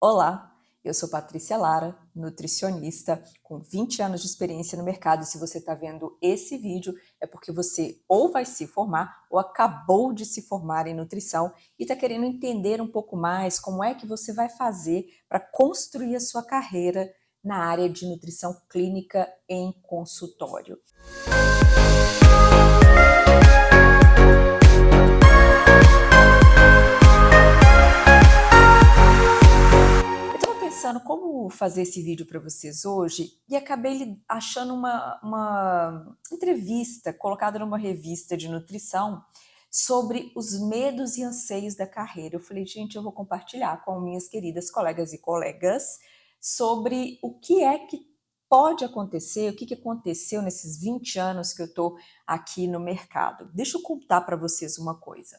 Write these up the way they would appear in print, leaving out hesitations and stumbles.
Olá, eu sou Patrícia Lara, nutricionista com 20 anos de experiência no mercado. E se você está vendo esse vídeo, é porque você ou vai se formar ou acabou de se formar em nutrição e está querendo entender um pouco mais como é que você vai fazer para construir a sua carreira na área de nutrição clínica em consultório. Pensando como fazer esse vídeo para vocês hoje e acabei achando uma entrevista colocada numa revista de nutrição sobre os medos e anseios da carreira. Eu falei, gente, eu vou compartilhar com minhas queridas colegas e colegas sobre o que é que pode acontecer, o que aconteceu nesses 20 anos que eu estou aqui no mercado. Deixa eu contar para vocês uma coisa.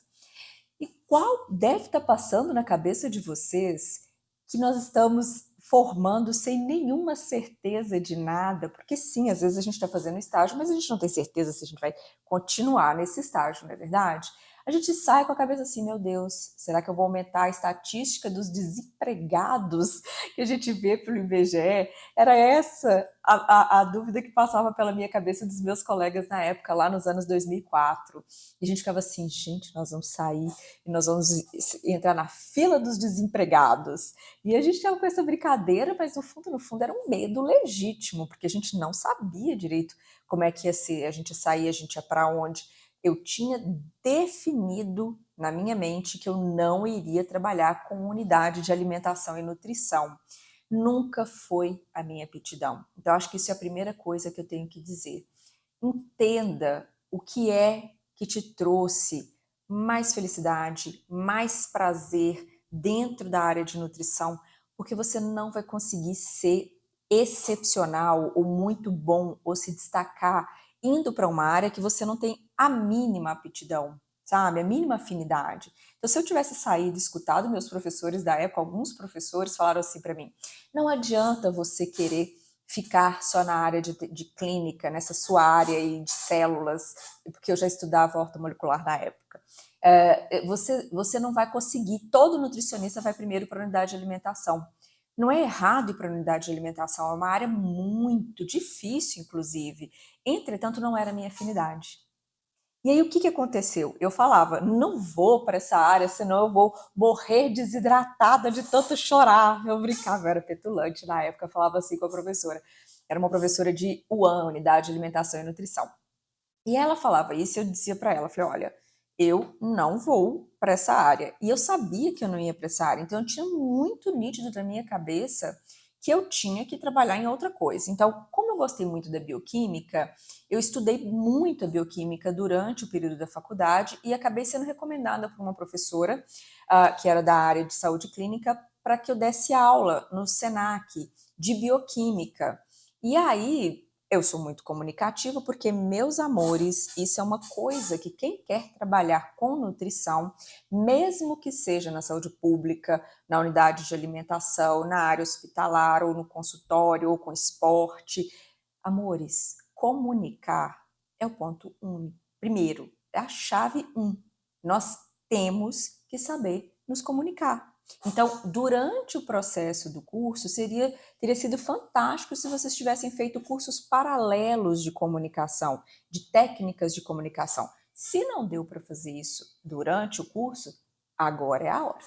E qual deve estar passando na cabeça de vocês que nós estamos formando sem nenhuma certeza de nada? Porque sim, às vezes a gente está fazendo estágio, mas a gente não tem certeza se a gente vai continuar nesse estágio, não é verdade? A gente sai com a cabeça assim, meu Deus, será que eu vou aumentar a estatística dos desempregados que a gente vê pelo IBGE? Era essa a dúvida que passava pela minha cabeça dos meus colegas na época, lá nos anos 2004. E a gente ficava assim, gente, nós vamos sair e nós vamos entrar na fila dos desempregados. E a gente estava com essa brincadeira, mas no fundo era um medo legítimo, porque a gente não sabia direito como é que ia ser, a gente ia sair, a gente ia para onde. Eu tinha definido na minha mente que eu não iria trabalhar com unidade de alimentação e nutrição. Nunca foi a minha aptidão. Então, acho que isso é a primeira coisa que eu tenho que dizer. Entenda o que é que te trouxe mais felicidade, mais prazer dentro da área de nutrição, porque você não vai conseguir ser excepcional ou muito bom ou se destacar indo para uma área que você não tem a mínima aptidão, sabe? A mínima afinidade. Então, se eu tivesse saído e escutado meus professores da época, alguns professores falaram assim para mim: não adianta você querer ficar só na área de clínica, nessa sua área aí de células, porque eu já estudava ortomolecular na época. Você não vai conseguir, todo nutricionista vai primeiro para a unidade de alimentação. Não é errado ir para a unidade de alimentação, é uma área muito difícil, inclusive. Entretanto, não era a minha afinidade. E aí, o que aconteceu? Eu falava, não vou para essa área, senão eu vou morrer desidratada de tanto chorar. Eu brincava, eu era petulante na época, eu falava assim com a professora. Era uma professora de UAN, Unidade de Alimentação e Nutrição. E ela falava isso e eu dizia para ela, falei, olha, eu não vou para essa área. E eu sabia que eu não ia para essa área, então eu tinha muito nítido na minha cabeça que eu tinha que trabalhar em outra coisa. Então, como eu gostei muito da bioquímica, eu estudei muito a bioquímica durante o período da faculdade e acabei sendo recomendada por uma professora que era da área de saúde clínica para que eu desse aula no SENAC de bioquímica. E aí, eu sou muito comunicativa porque, meus amores, isso é uma coisa que quem quer trabalhar com nutrição, mesmo que seja na saúde pública, na unidade de alimentação, na área hospitalar, ou no consultório, ou com esporte, amores, comunicar é o ponto 1. Primeiro, é a chave 1. Nós temos que saber nos comunicar. Então, durante o processo do curso, teria sido fantástico se vocês tivessem feito cursos paralelos de comunicação, de técnicas de comunicação. Se não deu para fazer isso durante o curso, agora é a hora.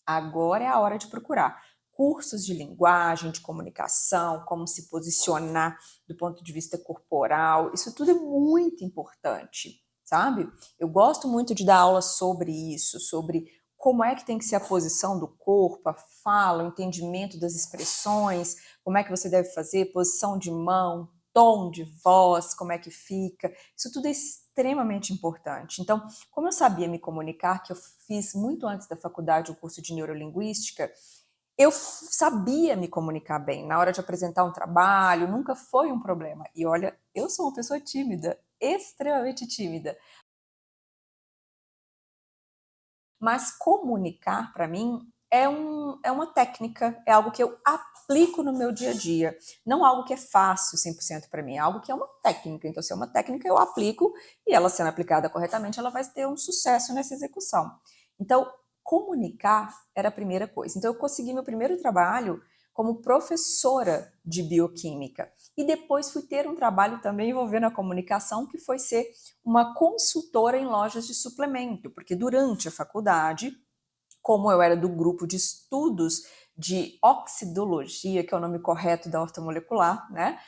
Agora é a hora de procurar cursos de linguagem, de comunicação, como se posicionar do ponto de vista corporal. Isso tudo é muito importante, sabe? Eu gosto muito de dar aula sobre isso, sobre como é que tem que ser a posição do corpo, a fala, o entendimento das expressões, como é que você deve fazer, posição de mão, tom de voz, como é que fica. Isso tudo é extremamente importante. Então, como eu sabia me comunicar, que eu fiz muito antes da faculdade o curso de neurolinguística, eu sabia me comunicar bem. Na hora de apresentar um trabalho, nunca foi um problema. E olha, eu sou uma pessoa tímida, extremamente tímida. Mas comunicar, para mim, é uma técnica, é algo que eu aplico no meu dia a dia. Não algo que é fácil 100% para mim, é algo que é uma técnica. Então, se é uma técnica, eu aplico e ela sendo aplicada corretamente, ela vai ter um sucesso nessa execução. Então, comunicar era a primeira coisa. Então eu consegui meu primeiro trabalho como professora de bioquímica. E depois fui ter um trabalho também envolvendo a comunicação, que foi ser uma consultora em lojas de suplemento, porque durante a faculdade, como eu era do grupo de estudos de oxidologia, que é o nome correto da ortomolecular, né?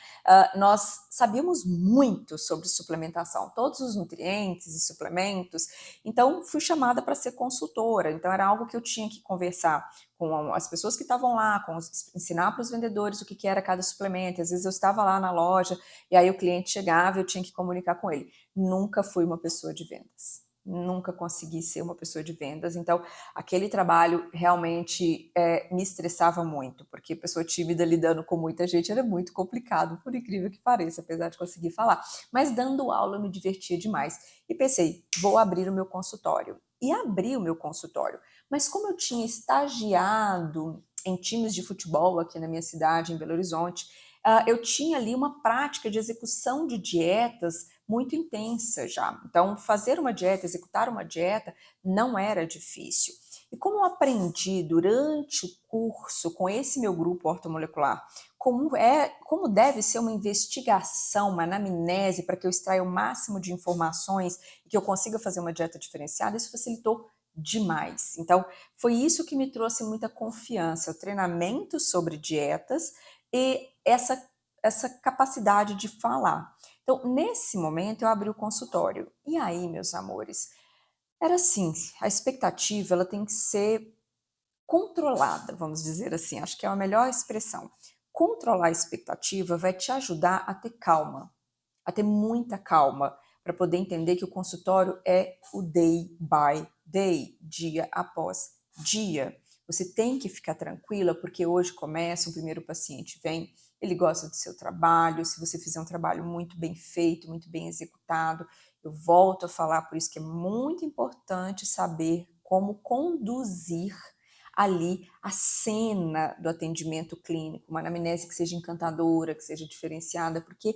Nós sabíamos muito sobre suplementação, todos os nutrientes e suplementos. Então, fui chamada para ser consultora. Então, era algo que eu tinha que conversar com as pessoas que estavam lá, ensinar para os vendedores o que era cada suplemento. Às vezes eu estava lá na loja e aí o cliente chegava e eu tinha que comunicar com ele. Nunca fui uma pessoa de vendas. Nunca consegui ser uma pessoa de vendas. Então, aquele trabalho realmente me estressava muito, porque pessoa tímida lidando com muita gente era muito complicado, por incrível que pareça, apesar de conseguir falar. Mas dando aula eu me divertia demais. E pensei, vou abrir o meu consultório. E abri o meu consultório. Mas como eu tinha estagiado em times de futebol aqui na minha cidade, em Belo Horizonte, eu tinha ali uma prática de execução de dietas muito intensa já. Então, fazer uma dieta, executar uma dieta, não era difícil. E como eu aprendi durante o curso com esse meu grupo ortomolecular, como deve ser uma investigação, uma anamnese para que eu extraia o máximo de informações e que eu consiga fazer uma dieta diferenciada, isso facilitou demais. Então, foi isso que me trouxe muita confiança, o treinamento sobre dietas e essa capacidade de falar. Então, nesse momento, eu abri o consultório. E aí, meus amores, era assim, a expectativa ela tem que ser controlada, vamos dizer assim, acho que é a melhor expressão. Controlar a expectativa vai te ajudar a ter calma, a ter muita calma, para poder entender que o consultório é o day by day, dia após dia. Você tem que ficar tranquila, porque hoje começa, um primeiro paciente vem, ele gosta do seu trabalho, se você fizer um trabalho muito bem feito, muito bem executado, eu volto a falar, por isso que é muito importante saber como conduzir ali a cena do atendimento clínico, uma anamnese que seja encantadora, que seja diferenciada, porque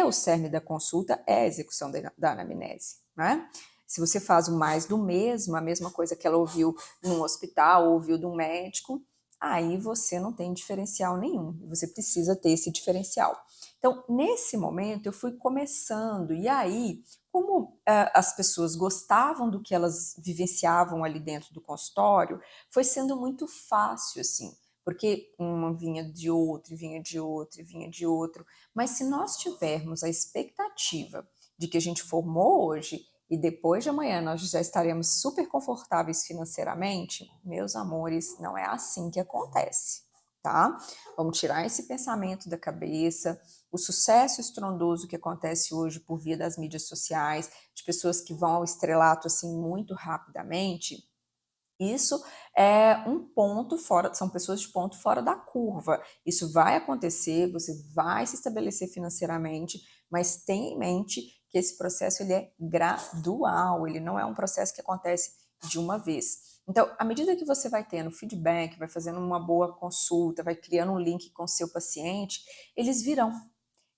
o cerne da consulta é a execução da anamnese, né? Se você faz o mais do mesmo, a mesma coisa que ela ouviu num hospital, ouviu de um médico, aí você não tem diferencial nenhum, você precisa ter esse diferencial. Então, nesse momento, eu fui começando, e aí, como as pessoas gostavam do que elas vivenciavam ali dentro do consultório, foi sendo muito fácil, assim, porque uma vinha de outro, vinha de outro, vinha de outro. Mas se nós tivermos a expectativa de que a gente formou hoje e depois de amanhã nós já estaremos super confortáveis financeiramente, meus amores, não é assim que acontece, tá? Vamos tirar esse pensamento da cabeça. O sucesso estrondoso que acontece hoje por via das mídias sociais, de pessoas que vão ao estrelato assim muito rapidamente, isso é um ponto fora, são pessoas de ponto fora da curva. Isso vai acontecer, você vai se estabelecer financeiramente, mas tenha em mente que esse processo ele é gradual, ele não é um processo que acontece de uma vez. Então, à medida que você vai tendo feedback, vai fazendo uma boa consulta, vai criando um link com o seu paciente, eles virão,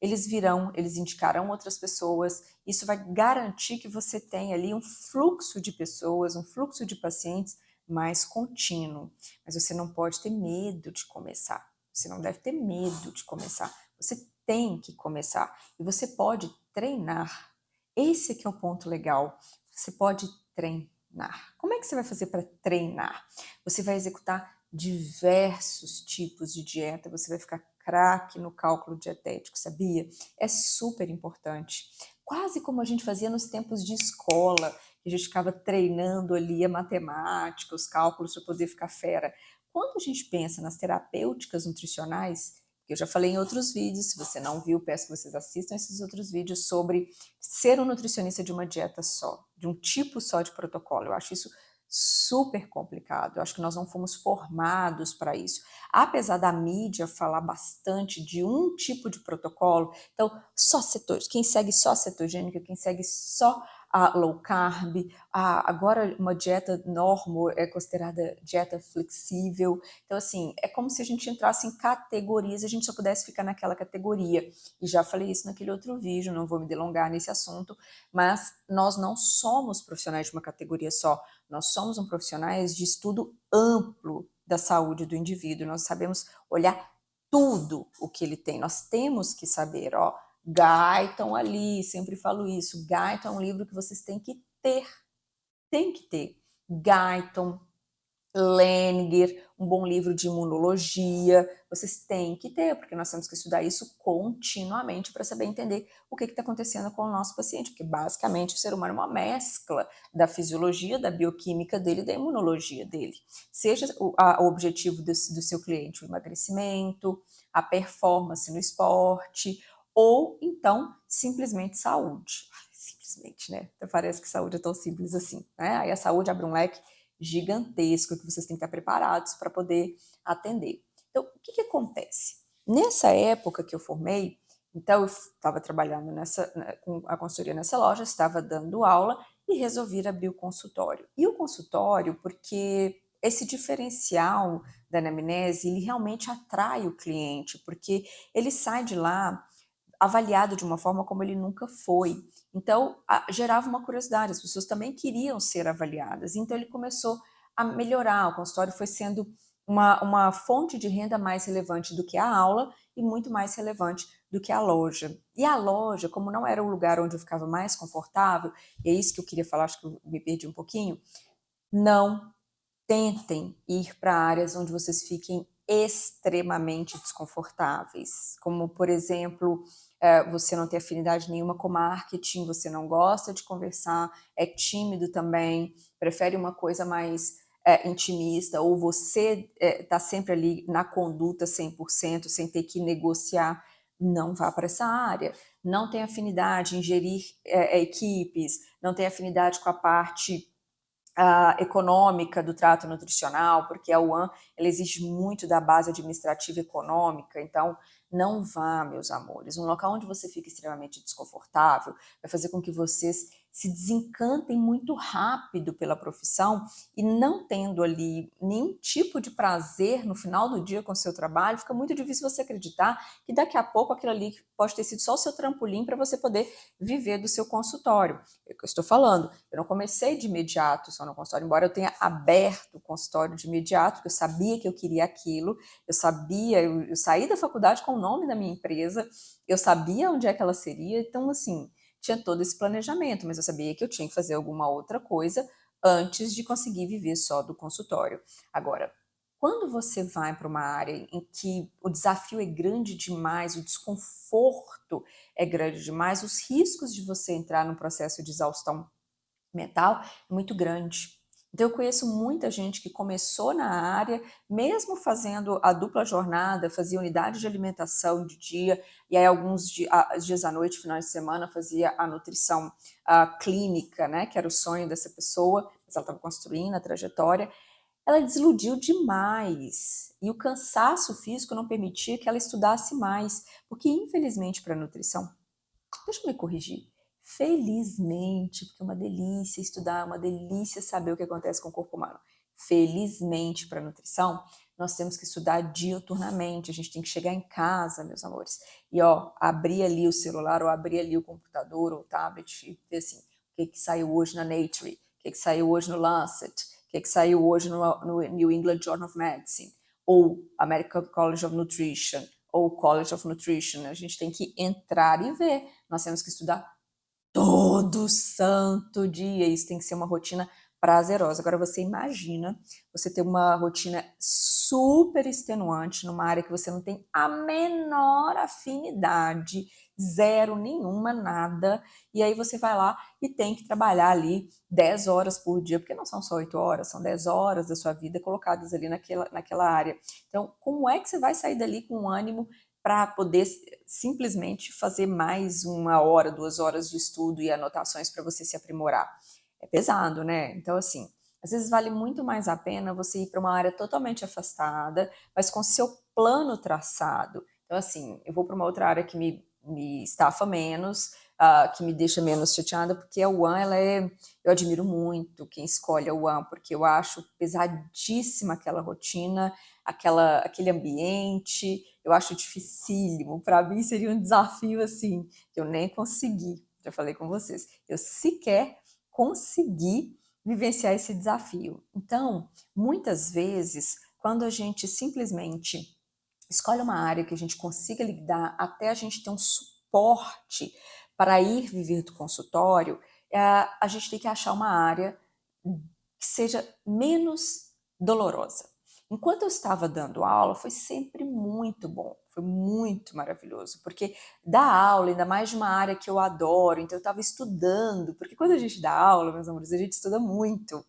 eles indicarão outras pessoas, isso vai garantir que você tenha ali um fluxo de pessoas, um fluxo de pacientes mais contínuo. Mas você não pode ter medo de começar. Você não deve ter medo de começar. Você tem que começar. E você pode treinar. Esse aqui é o ponto legal. Você pode treinar. Como é que você vai fazer para treinar? Você vai executar diversos tipos de dieta, você vai ficar craque no cálculo dietético, sabia? É super importante. Quase como a gente fazia nos tempos de escola, que a gente ficava treinando ali a matemática, os cálculos para poder ficar fera. Quando a gente pensa nas terapêuticas nutricionais, que eu já falei em outros vídeos, se você não viu, peço que vocês assistam esses outros vídeos sobre ser um nutricionista de uma dieta só, de um tipo só de protocolo. Eu acho isso super complicado. Eu acho que nós não fomos formados para isso. Apesar da mídia falar bastante de um tipo de protocolo, então só cetogênica, quem segue só cetogênica, quem segue só a low carb, agora uma dieta normal é considerada dieta flexível. Então, assim, é como se a gente entrasse em categorias e a gente só pudesse ficar naquela categoria. E já falei isso naquele outro vídeo, não vou me delongar nesse assunto, mas nós não somos profissionais de uma categoria só, nós somos profissionais de estudo amplo da saúde do indivíduo, nós sabemos olhar tudo o que ele tem, nós temos que saber, ó, Guyton ali, sempre falo isso, Guyton é um livro que vocês têm que ter, Guyton, Leninger, um bom livro de imunologia, vocês têm que ter, porque nós temos que estudar isso continuamente para saber entender o que está acontecendo com o nosso paciente, porque basicamente o ser humano é uma mescla da fisiologia, da bioquímica dele e da imunologia dele. Seja o objetivo do seu cliente o emagrecimento, a performance no esporte, ou então simplesmente saúde. Simplesmente, né? Então parece que saúde é tão simples assim, né? Aí a saúde abre um leque gigantesco que vocês têm que estar preparados para poder atender. Então, o que acontece? Nessa época que eu formei, então eu estava trabalhando com a consultoria nessa loja, estava dando aula e resolvi abrir o consultório. E o consultório, porque esse diferencial da anamnese, ele realmente atrai o cliente, porque ele sai de lá avaliado de uma forma como ele nunca foi. Então, gerava uma curiosidade, as pessoas também queriam ser avaliadas. Então, ele começou a melhorar, o consultório foi sendo uma fonte de renda mais relevante do que a aula e muito mais relevante do que a loja. E a loja, como não era o lugar onde eu ficava mais confortável, e é isso que eu queria falar, acho que eu me perdi um pouquinho, não tentem ir para áreas onde vocês fiquem extremamente desconfortáveis, como, por exemplo, você não tem afinidade nenhuma com marketing, você não gosta de conversar, é tímido também, prefere uma coisa mais intimista, ou você está sempre ali na conduta 100%, sem ter que negociar, não vá para essa área. Não tem afinidade em gerir equipes, não tem afinidade com a parte econômica do trato nutricional, porque a UAN ela exige muito da base administrativa e econômica, então não vá, meus amores. Um local onde você fica extremamente desconfortável vai fazer com que vocês se desencantem muito rápido pela profissão e não tendo ali nenhum tipo de prazer no final do dia com o seu trabalho, fica muito difícil você acreditar que daqui a pouco aquilo ali pode ter sido só o seu trampolim para você poder viver do seu consultório. É o que eu estou falando. Eu não comecei de imediato só no consultório, embora eu tenha aberto o consultório de imediato, porque eu sabia que eu queria aquilo, eu saí da faculdade com o nome da minha empresa, eu sabia onde é que ela seria, então, assim, tinha todo esse planejamento, mas eu sabia que eu tinha que fazer alguma outra coisa antes de conseguir viver só do consultório. Agora, quando você vai para uma área em que o desafio é grande demais, o desconforto é grande demais, os riscos de você entrar num processo de exaustão mental é muito grande. Então, eu conheço muita gente que começou na área, mesmo fazendo a dupla jornada, fazia unidade de alimentação de dia, e aí alguns dias à noite, finais de semana, fazia a nutrição clínica, né, que era o sonho dessa pessoa, mas ela estava construindo a trajetória. Ela desiludiu demais, e o cansaço físico não permitia que ela estudasse mais, porque infelizmente para a nutrição, deixa eu me corrigir. Felizmente, porque é uma delícia estudar, é uma delícia saber o que acontece com o corpo humano. Felizmente, para a nutrição, nós temos que estudar diuturnamente, a gente tem que chegar em casa, meus amores, e ó, abrir ali o celular, ou abrir ali o computador, ou o tablet, e ver assim, o que saiu hoje na Nature, o que saiu hoje no Lancet, o que saiu hoje no New England Journal of Medicine, ou American College of Nutrition, ou College of Nutrition. A gente tem que entrar e ver. Nós temos que estudar todo santo dia. Isso tem que ser uma rotina prazerosa. Agora você imagina você ter uma rotina super extenuante numa área que você não tem a menor afinidade, zero nenhuma, nada, e aí você vai lá e tem que trabalhar ali 10 horas por dia, porque não são só 8 horas, são 10 horas da sua vida colocadas ali naquela área. Então, como é que você vai sair dali com ânimo para poder simplesmente fazer mais 1 hora, 2 horas de estudo e anotações para você se aprimorar? É pesado, né? Então, assim, às vezes vale muito mais a pena você ir para uma área totalmente afastada, mas com seu plano traçado. Então, assim, eu vou para uma outra área que me estafa menos, que me deixa menos chateada, porque a UAN, eu admiro muito quem escolhe a UAN, porque eu acho pesadíssima aquela rotina, aquele ambiente, eu acho dificílimo. Para mim seria um desafio assim, que eu nem consegui, já falei com vocês, eu sequer consegui vivenciar esse desafio. Então, muitas vezes, quando a gente simplesmente escolhe uma área que a gente consiga lidar até a gente ter um suporte para ir viver do consultório, a gente tem que achar uma área que seja menos dolorosa. Enquanto eu estava dando aula, foi sempre muito bom, foi muito maravilhoso, porque dar aula, ainda mais de uma área que eu adoro, então eu estava estudando, porque quando a gente dá aula, meus amores, a gente estuda muito.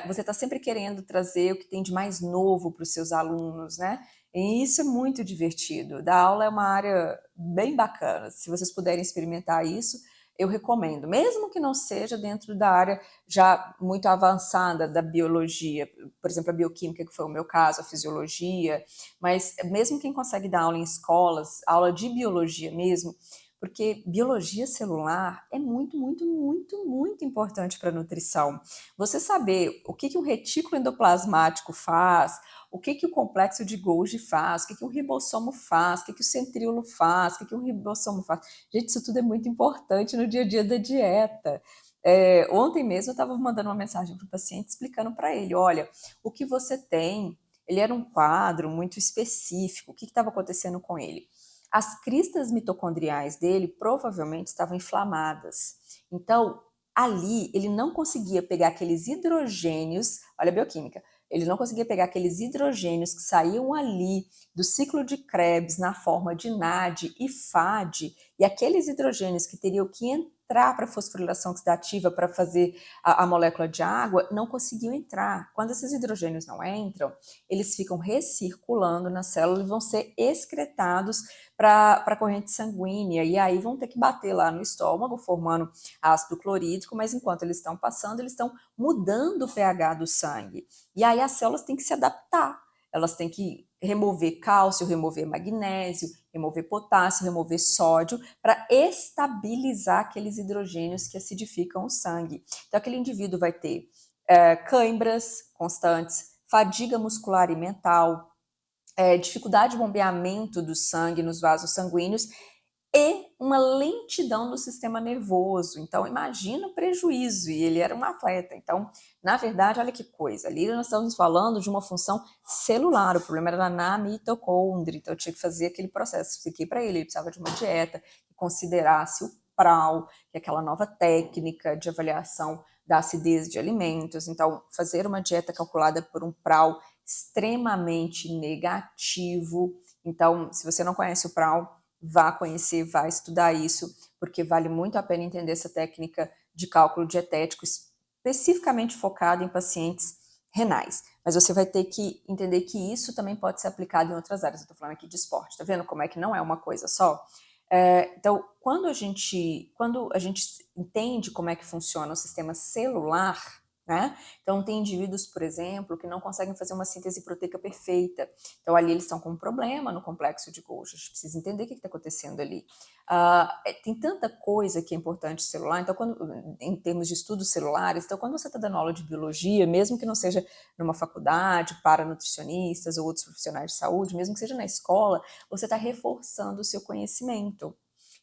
Você está sempre querendo trazer o que tem de mais novo para os seus alunos, né? E isso é muito divertido. Dar aula é uma área bem bacana. Se vocês puderem experimentar isso, eu recomendo, mesmo que não seja dentro da área já muito avançada da biologia, por exemplo, a bioquímica, que foi o meu caso, a fisiologia, mas mesmo quem consegue dar aula em escolas, aula de biologia mesmo, porque biologia celular é muito, muito, muito, muito importante para a nutrição. Você saber o que um retículo endoplasmático faz, o que o complexo de Golgi faz, o que o ribossomo faz, o que o centríolo faz, o que o ribossomo faz. Gente, isso tudo é muito importante no dia a dia da dieta. Ontem mesmo eu estava mandando uma mensagem para o paciente explicando para ele, olha, o que você tem, ele era um quadro muito específico, o que estava acontecendo com ele? As cristas mitocondriais dele provavelmente estavam inflamadas. Então, ali ele não conseguia pegar aqueles hidrogênios, olha a bioquímica, ele não conseguia pegar aqueles hidrogênios que saíam ali do ciclo de Krebs na forma de NAD e FAD, e aqueles hidrogênios que teriam que entrar para a fosforilação oxidativa para fazer a molécula de água, não conseguiam entrar. Quando esses hidrogênios não entram, eles ficam recirculando na célula e vão ser excretados para a corrente sanguínea, e aí vão ter que bater lá no estômago, formando ácido clorídrico, mas enquanto eles estão passando, eles estão mudando o pH do sangue. E aí as células têm que se adaptar. Elas têm que remover cálcio, remover magnésio, remover potássio, remover sódio, para estabilizar aqueles hidrogênios que acidificam o sangue. Então, aquele indivíduo vai ter cãibras constantes, fadiga muscular e mental, dificuldade de bombeamento do sangue nos vasos sanguíneos e uma lentidão do sistema nervoso. Então, imagina o prejuízo, e ele era um atleta. Então, na verdade, olha que coisa, ali nós estamos falando de uma função celular, o problema era na mitocôndria, então eu tinha que fazer aquele processo, expliquei para ele precisava de uma dieta que considerasse o PRAL, que é aquela nova técnica de avaliação da acidez de alimentos, então fazer uma dieta calculada por um PRAL extremamente negativo. Então, se você não conhece o PRAL, vá conhecer, vá estudar isso, porque vale muito a pena entender essa técnica de cálculo dietético especificamente focada em pacientes renais. Mas você vai ter que entender que isso também pode ser aplicado em outras áreas. Eu estou falando aqui de esporte, tá vendo como é que não é uma coisa só? Então, quando a gente entende como é que funciona o sistema celular, né? Então, tem indivíduos, por exemplo, que não conseguem fazer uma síntese proteica perfeita. Então, ali eles estão com um problema no complexo de Golgi. A gente precisa entender o que está acontecendo ali. Tem tanta coisa que é importante celular, então, em termos de estudos celulares, então, quando você está dando aula de biologia, mesmo que não seja numa faculdade para nutricionistas ou outros profissionais de saúde, mesmo que seja na escola, você está reforçando o seu conhecimento.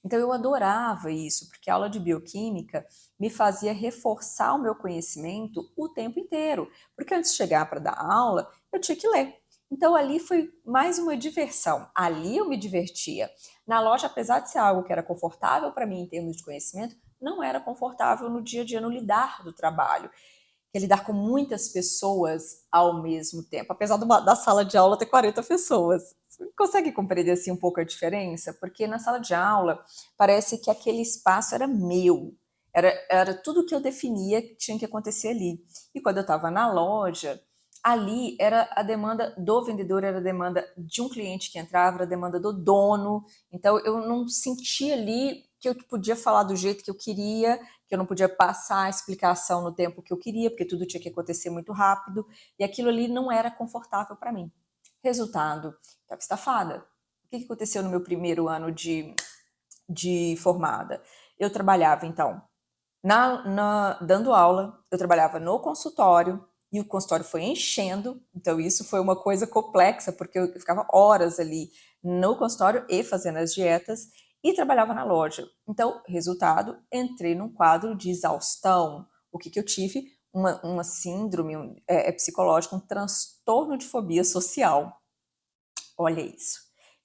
Então, eu adorava isso, porque a aula de bioquímica me fazia reforçar o meu conhecimento o tempo inteiro, porque antes de chegar para dar aula, eu tinha que ler. Então, ali foi mais uma diversão. Ali eu me divertia. Na loja, apesar de ser algo que era confortável para mim em termos de conhecimento, não era confortável no dia a dia, no lidar do trabalho, que é lidar com muitas pessoas ao mesmo tempo, apesar da sala de aula ter 40 pessoas. Você consegue compreender assim um pouco a diferença? Porque na sala de aula parece que aquele espaço era meu, era tudo que eu definia que tinha que acontecer ali. E quando eu estava na loja, ali era a demanda do vendedor, era a demanda de um cliente que entrava, era a demanda do dono. Então eu não sentia ali que eu podia falar do jeito que eu queria, que eu não podia passar a explicação no tempo que eu queria, porque tudo tinha que acontecer muito rápido, e aquilo ali não era confortável para mim. Resultado, estava estafada. O que aconteceu no meu primeiro ano de formada? Eu trabalhava, então, dando aula, eu trabalhava no consultório, e o consultório foi enchendo, então isso foi uma coisa complexa, porque eu ficava horas ali no consultório e fazendo as dietas, e trabalhava na loja. Então, resultado, entrei num quadro de exaustão. O que eu tive? Uma síndrome psicológica, um transtorno de fobia social. Olha isso.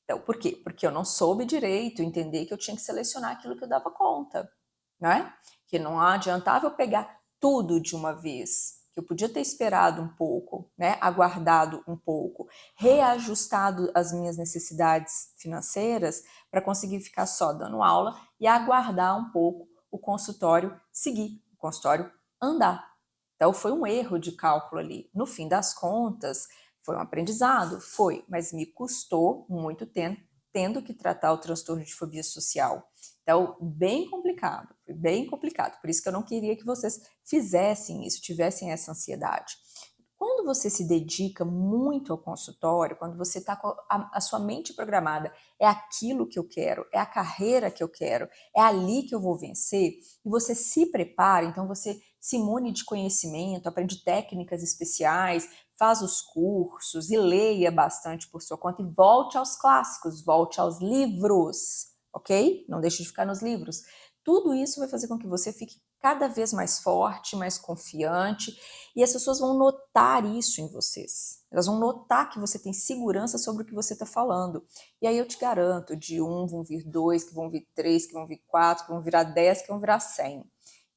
Então, por quê? Porque eu não soube direito entender que eu tinha que selecionar aquilo que eu dava conta, né? Que não adiantava eu pegar tudo de uma vez, que eu podia ter esperado um pouco, né? Aguardado um pouco, reajustado as minhas necessidades financeiras para conseguir ficar só dando aula e aguardar um pouco o consultório seguir, o consultório andar. Então foi um erro de cálculo ali. No fim das contas, foi um aprendizado? Foi, mas me custou muito tempo tendo que tratar o transtorno de fobia social. Então, bem complicado, foi bem complicado. Por isso que eu não queria que vocês fizessem isso, tivessem essa ansiedade. Quando você se dedica muito ao consultório, quando você está com a sua mente programada, é aquilo que eu quero, é a carreira que eu quero, é ali que eu vou vencer, e você se prepara, então você se imune de conhecimento, aprende técnicas especiais, faz os cursos e leia bastante por sua conta e volte aos clássicos, volte aos livros, ok? Não deixe de ficar nos livros. Tudo isso vai fazer com que você fique cada vez mais forte, mais confiante, e as pessoas vão notar isso em vocês. Elas vão notar que você tem segurança sobre o que você está falando. E aí eu te garanto, de um vão vir dois, que vão vir três, que vão vir quatro, que vão virar 10, que vão virar 100.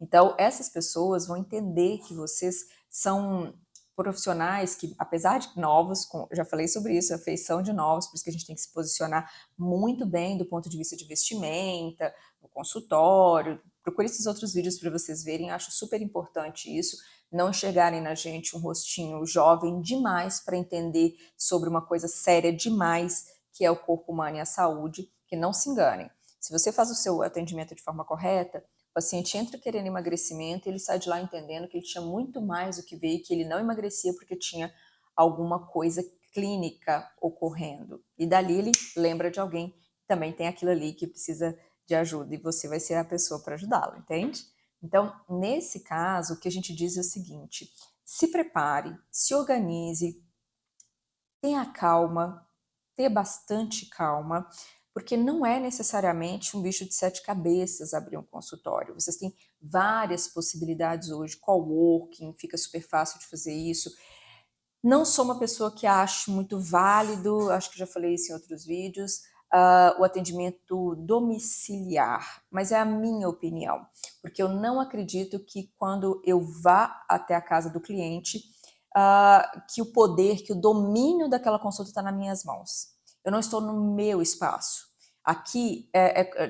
Então, essas pessoas vão entender que vocês são profissionais que, apesar de novos, já falei sobre isso, a feição de novos, por isso que a gente tem que se posicionar muito bem do ponto de vista de vestimenta, no consultório. Procure esses outros vídeos para vocês verem, acho super importante isso, não enxergarem na gente um rostinho jovem demais para entender sobre uma coisa séria demais, que é o corpo humano e a saúde, que não se enganem. Se você faz o seu atendimento de forma correta, o paciente entra querendo emagrecimento e ele sai de lá entendendo que ele tinha muito mais do que veio, que ele não emagrecia porque tinha alguma coisa clínica ocorrendo. E dali ele lembra de alguém que também tem aquilo ali que precisa de ajuda e você vai ser a pessoa para ajudá-lo, entende? Então, nesse caso, o que a gente diz é o seguinte: se prepare, se organize, tenha calma, tenha bastante calma, porque não é necessariamente um bicho de 7 cabeças abrir um consultório. Vocês têm várias possibilidades hoje, coworking, fica super fácil de fazer isso. Não sou uma pessoa que acho muito válido, acho que já falei isso em outros vídeos, o atendimento domiciliar, mas é a minha opinião, porque eu não acredito que quando eu vá até a casa do cliente, que o poder, que o domínio daquela consulta está nas minhas mãos. Eu não estou no meu espaço. Aqui,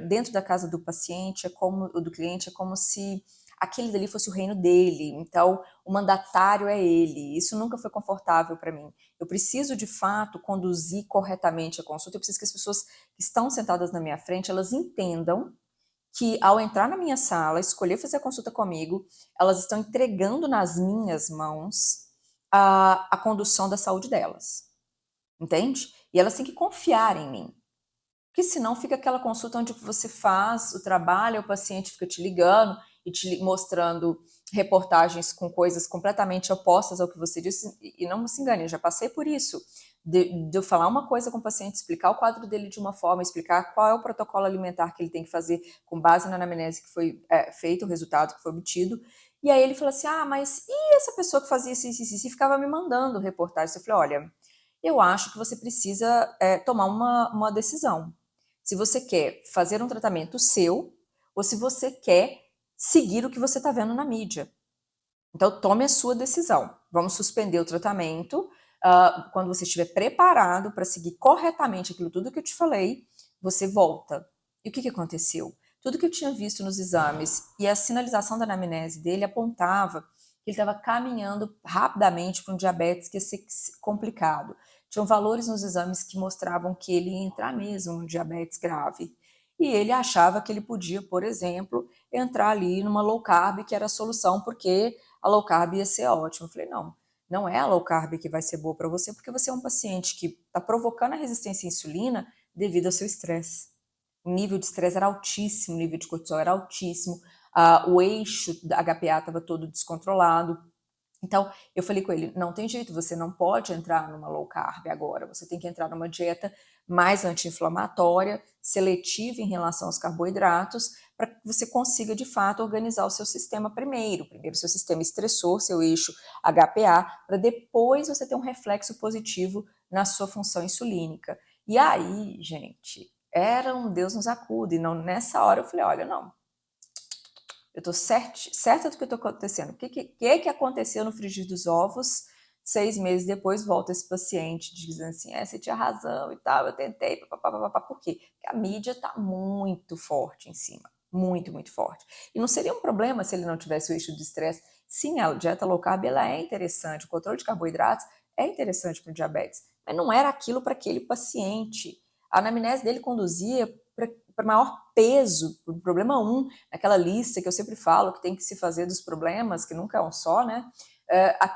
dentro da casa do paciente, do cliente, é como se aquele dali fosse o reino dele. Então, o mandatário é ele. Isso nunca foi confortável para mim. Eu preciso, de fato, conduzir corretamente a consulta. Eu preciso que as pessoas que estão sentadas na minha frente, elas entendam que ao entrar na minha sala, escolher fazer a consulta comigo, elas estão entregando nas minhas mãos a condução da saúde delas. Entende? E elas têm que confiar em mim. Porque senão fica aquela consulta onde você faz o trabalho, o paciente fica te ligando e te mostrando reportagens com coisas completamente opostas ao que você disse. E não se engane, eu já passei por isso. De eu falar uma coisa com o paciente, explicar o quadro dele de uma forma, explicar qual é o protocolo alimentar que ele tem que fazer com base na anamnese que foi feita, o resultado que foi obtido. E aí ele falou assim, mas e essa pessoa que fazia isso, e ficava me mandando reportagens? Eu falei, olha, eu acho que você precisa tomar uma decisão. Se você quer fazer um tratamento seu ou se você quer seguir o que você está vendo na mídia. Então, tome a sua decisão. Vamos suspender o tratamento. Quando você estiver preparado para seguir corretamente aquilo tudo que eu te falei, você volta. E o que aconteceu? Tudo que eu tinha visto nos exames e a sinalização da anamnese dele apontava que ele estava caminhando rapidamente para um diabetes que ia ser complicado. Tinham valores nos exames que mostravam que ele ia entrar mesmo no diabetes grave. E ele achava que ele podia, por exemplo, entrar ali numa low carb, que era a solução, porque a low carb ia ser ótima. Eu falei, não, não é a low carb que vai ser boa para você, porque você é um paciente que está provocando a resistência à insulina devido ao seu estresse. O nível de estresse era altíssimo, o nível de cortisol era altíssimo, o eixo da HPA estava todo descontrolado. Então, eu falei com ele, não tem jeito, você não pode entrar numa low carb agora, você tem que entrar numa dieta mais anti-inflamatória, seletiva em relação aos carboidratos, para que você consiga, de fato, organizar o seu sistema primeiro. Primeiro, seu sistema estressor, seu eixo HPA, para depois você ter um reflexo positivo na sua função insulínica. E aí, gente, era um Deus nos acuda. E não, nessa hora eu falei, olha, não, eu tô certa do que está acontecendo. O que aconteceu no frigir dos ovos? 6 meses depois volta esse paciente dizendo assim, você tinha razão e tal, eu tentei, papapá. Por quê? Porque a mídia está muito forte em cima, muito, muito forte. E não seria um problema se ele não tivesse o eixo de estresse. Sim, a dieta low carb ela é interessante, o controle de carboidratos é interessante para o diabetes, mas não era aquilo para aquele paciente. A anamnese dele conduzia para maior peso, o problema 1, naquela lista que eu sempre falo que tem que se fazer dos problemas, que nunca é um só, né?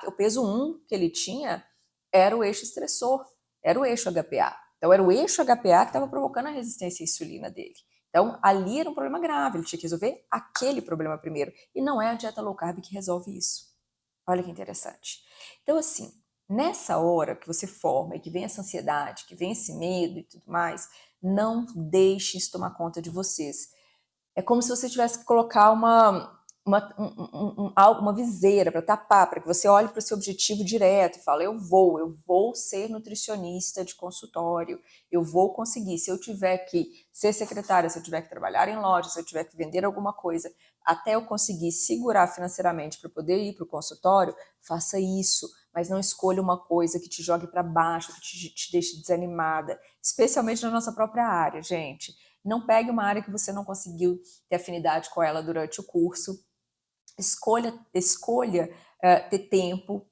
O peso 1 que ele tinha era o eixo estressor, era o eixo HPA. Então, era o eixo HPA que estava provocando a resistência à insulina dele. Então, ali era um problema grave, ele tinha que resolver aquele problema primeiro. E não é a dieta low carb que resolve isso. Olha que interessante. Então, assim, nessa hora que você forma e que vem essa ansiedade, que vem esse medo e tudo mais, não deixe isso tomar conta de vocês. É como se você tivesse que colocar uma viseira para tapar, para que você olhe para o seu objetivo direto e fale, eu vou ser nutricionista de consultório, eu vou conseguir. Se eu tiver que ser secretária, se eu tiver que trabalhar em loja, se eu tiver que vender alguma coisa, até eu conseguir segurar financeiramente para poder ir para o consultório, faça isso. Mas não escolha uma coisa que te jogue para baixo, que te deixe desanimada, especialmente na nossa própria área, gente. Não pegue uma área que você não conseguiu ter afinidade com ela durante o curso. Escolha ter tempo,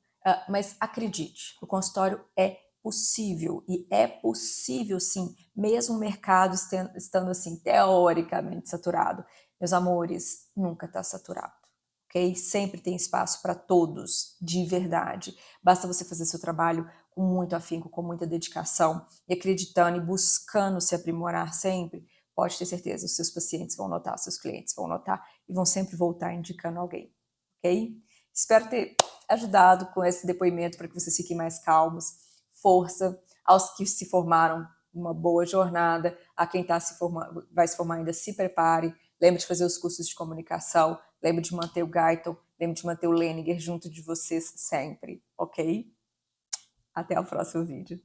mas acredite, o consultório é possível, e é possível sim, mesmo o mercado estando assim, teoricamente saturado. Meus amores, nunca está saturado, ok? Sempre tem espaço para todos, de verdade. Basta você fazer seu trabalho com muito afinco, com muita dedicação, e acreditando e buscando se aprimorar sempre. Pode ter certeza, os seus pacientes vão notar, os seus clientes vão notar e vão sempre voltar indicando alguém, ok? Espero ter ajudado com esse depoimento para que vocês fiquem mais calmos. Força aos que se formaram, uma boa jornada. A quem vai se formar ainda, se prepare. Lembre de fazer os cursos de comunicação. Lembre de manter o Guyton. Lembre de manter o Leniger junto de vocês sempre, ok? Até o próximo vídeo.